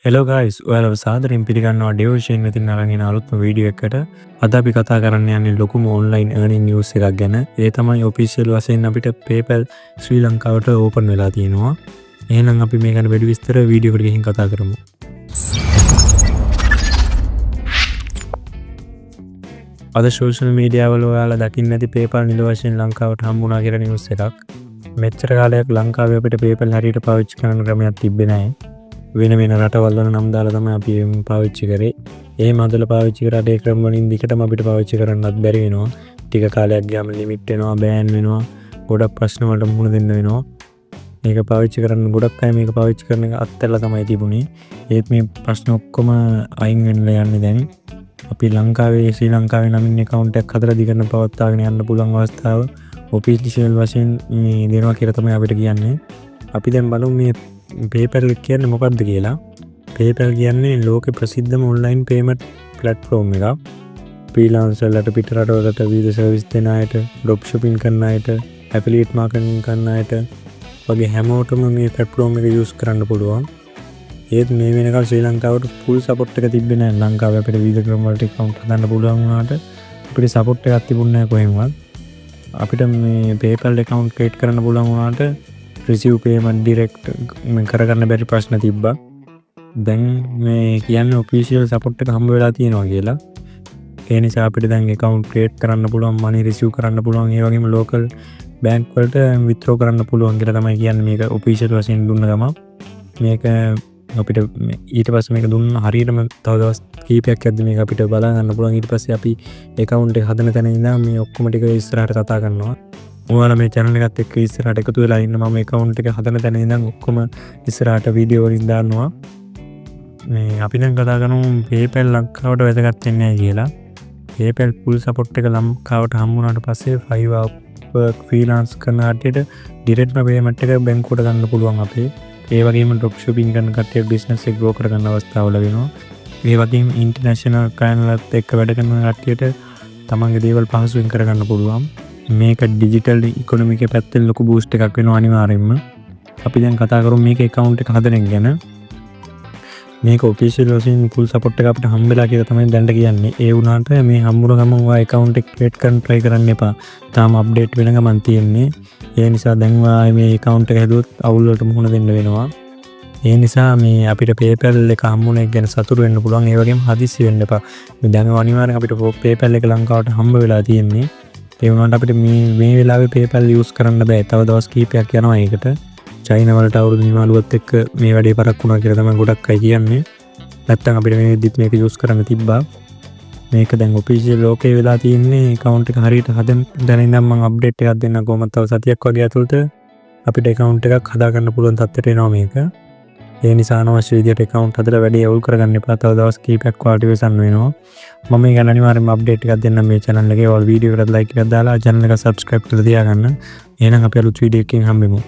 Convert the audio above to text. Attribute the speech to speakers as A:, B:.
A: Hello guys, ඔයාලව සාදරයෙන් පිළිගන්නවා ඩෙවෝෂන් වෙතින් අරන් එන අලුත්ම වීඩියෝ එකකට. අද අපි කතා කරන්න යන්නේ ලොකුම ඔන්ලයින් earning news එකක් ගැන. ඒ තමයි ඔෆිෂියල් වශයෙන් අපිට PayPal ශ්‍රී ලංකාවට ඕපන් වෙලා තියෙනවා. එහෙනම් අපි මේ ගැන වැඩි විස්තර වීඩියෝ එකට ගිහින් කතා කරමු. අද සෝෂල් මීඩියා වල ඔයාලා දකින්න ඇති PayPal නිල වශයෙන් ලංකාවට හම්බුණා කියලා නිවුස් එකක්. මෙච්චර කාලයක් ලංකාවේ අපිට PayPal හරියට පාවිච්චි කරන්න ක්‍රමයක් තිබ්බේ නැහැ. වෙන රටවල් වල නම් දාලා තමයි අපි පාවිච්චි කරේ. එහෙම අදලා පාවිච්චි කරාට ඒ ක්‍රම වලින් දිගටම අපිට පාවිච්චි කරන්නත් බැරි වෙනවා. ටික කාලයක් ගියාම ලිමිට් වෙනවා, බෑන් වෙනවා. ගොඩක් ප්‍රශ්න වලට මුහුණ දෙන්න වෙනවා. මේක පාවිච්චි කරන්න ගොඩක් අය මේක පාවිච්චි කරන එක අත්හැරලා තමයි තිබුණේ. ඒත් මේ ප්‍රශ්න ඔක්කොම අයින් වෙන්න යන්නේ දැන්. අපි ලංකාවේ ශ්‍රී ලංකාවේ නමින් account එකක් හදලා දිගට පවත්වාගෙන යන්න පුළුවන් අවස්ථාව ඔෆිෂියල් වශයෙන් මේ දෙනවා කියලා තමයි අපිට කියන්නේ. අපි දැන් බලමු මේ PayPal කියන්නේ මොකක්ද කියලා. PayPal කියන්නේ ලෝකේ ප්‍රසිද්ධම ඔන්ලයින් පේමන්ට් ප්ලැට්ෆෝම් එකක්. ෆ්‍රීලාන්සර්ලට පිට රටවලට විවිධ සර්විස් දෙන අයට, ඩ්‍රොප් ෂොපින් කරන අයට, ඇෆිලියේට් මාකටිං කරන අයට වගේ හැමෝටම මේ ප්ලැට්ෆෝම් එක යූස් කරන්න පුළුවන්. ඒත් මේ වෙනකල් ශ්‍රී ලංකාවට ෆුල් සපෝට් එක තිබ්බේ නැහැ. ලංකාවේ අපිට විවිධ ක්‍රම වලට account හදන්න පුළුවන් වුණාට අපිට සපෝට් එකක් තිබුණේ නැහැ කොහෙන්වත්. අපිට මේ PayPal account create කරන්න පුළුවන් වුණාට receive payment direct කරගන්න බැරි ප්‍රශ්න තිබ්බා. දැන් මේ කියන්නේ official support එක හම්බ වෙලා තියෙනවා කියලා. ඒ නිසා අපිට දැන් account create කරන්න පුළුවන්, money receive කරන්න පුළුවන්, ඒ වගේම local bank වලට withdraw කරන්න පුළුවන් කියලා තමයි කියන්නේ. මේක official වශයෙන් දුන්න ගම මේක අපිට ඊට පස්සේ මේක දුන්න හරියටම තව දවස් කීපයක් යද්දි මේක අපිට බලා ගන්න පුළුවන්. ඊට පස්සේ අපි account එක හදන තැන ඉඳන් මේ ඔක්කොම ටික ඉස්සරහට කතා කරනවා. ඔයාලා මේ channel එකත් එක්ක ඉස්සරහට එකතු වෙලා ඉන්න. මම account එක හදන තැන ඉඳන් ඔක්කොම ඉස්සරහට වීඩියෝ වලින් දානවා. මේ අපි දැන් කතා කරමු PayPal ලංකාවට වැදගත් වෙන්නේ නැහැ කියලා. PayPal full support එක ලංකාවට හම්බුනාට පස්සේ Fiverr work freelance කරන කට්ටියට direct payment එක බැංකුවට ගන්න පුළුවන් අපේ. ඒ වගේම drop shipping කරන කට්ටියට business එක grow කරගන්න අවස්ථාව ලැබෙනවා. ඒ වගේම international client එක්ක වැඩ කරන කට්ටියට තමන්ගේ දේවල් පහසුවෙන් කරගන්න පුළුවන්. මේක ඩිජිටල් ඉකොනොමි එකේ පැත්තෙන් ලොකු බූස්ට් එකක් වෙනවා අනිවාර්යෙන්ම. අපි දැන් කතා කරමු මේක account එක හදන එක ගැන. මේක official වශයෙන් full support එක අපිට හම්බෙලා කියලා තමයි දැනට කියන්නේ. ඒ වුණාට මේ හම්බුන ගමන් ඔයා account එක create කරන්න try කරන්න එපා. තාම update වෙන ගමන් තියෙන්නේ. ඒ නිසා දැන් ඔයා මේ account එක හැදුවොත් අවුල් වලට මුහුණ දෙන්න වෙනවා. ඒ නිසා මේ අපිට PayPal එක හම්බුන එක ගැන සතුටු වෙන්න පුළුවන්. ඒ වගේම හදිස්සි වෙන්න එපා. මේ දැන් අනිවාර්යෙන් අපිට PayPal එක ලංකාවට හම්බ වෙලා තියෙන්නේ. ඒ වුණාට අපිට මේ වෙලාවේ PayPal use කරන්න බෑ. තව දවස් කීපයක් යනවා ඒකට. චයිනා වලට අවුරුදු නිමාලුවත් එක්ක මේ වැඩේ පරක් වුණා කියලා තමයි ගොඩක් අය කියන්නේ. නැත්තම් අපිට මේ විදිහට මේක use කරන්න තිබ්බා. මේක දැන් official ලෝකේ වෙලා තියෙන්නේ. account එක හරියට හදන දැන ඉඳන් මම update එකක් දෙන්න කොහොමද තව සතියක් වගේ ඇතුළත අපිට account එකක් හදා ගන්න පුළුවන් තත්ත්වයට එනවා මේක. ඒ නිසා අනවශ්‍ය විදිහට account හදලා වැඩි අවුල් කරගන්න එපා. තව දවස් කීපයක් වාට ඉවසන්න වෙනවා. මම මේ ගැන අනිවාර්යෙන්ම update එකක් දෙන්නම් මේ channel එකේ. ඔයාලා වීඩියෝ එකට like එකක් දාලා channel එක subscribe කරලා තියාගන්න. එහෙනම් අපි අලුත් වීඩියෝ එකකින් හම්බෙමු.